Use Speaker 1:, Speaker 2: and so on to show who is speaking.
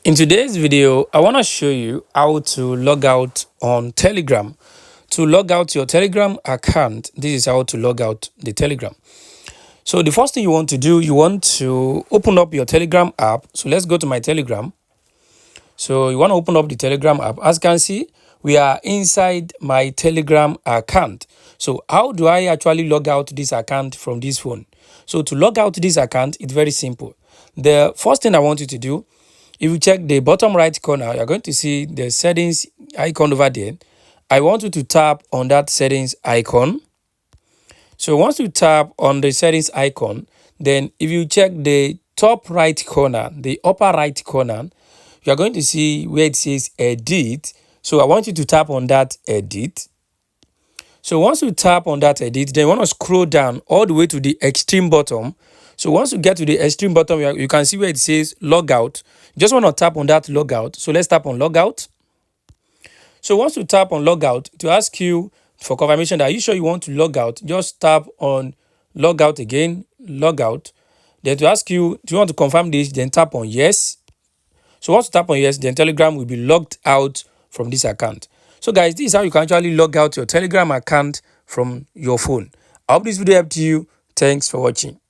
Speaker 1: In today's video, I want to show you how to log out on Telegram. To log out your Telegram account, this is how to log out the Telegram. So the first thing you want to do, you want to open up your Telegram app. So let's go to my Telegram. So you want to open up the Telegram app. As you can see, we are inside my Telegram account. So how do I actually log out this account from this phone? So to log out this account, it's very simple. The first thing I want you to do, if you check the bottom right corner, you're going to see the settings icon over there. I want you to tap on that settings icon. So once you tap on the settings icon, then if you check the top right corner, the upper right corner, you're going to see where it says edit. So I want you to tap on that edit. So once you tap on that edit, then you want to scroll down all the way to the extreme bottom. So once you get to the extreme bottom, you can see where it says logout. You just want to tap on that logout. So let's tap on logout. So once you tap on logout, to ask you for confirmation that are you sure you want to log out, just tap on logout again, logout. Then to ask you, do you want to confirm this? Then tap on yes. So once you tap on yes, then Telegram will be logged out from this account. So guys, this is how you can actually log out your Telegram account from your phone. I hope this video helped you. Thanks for watching.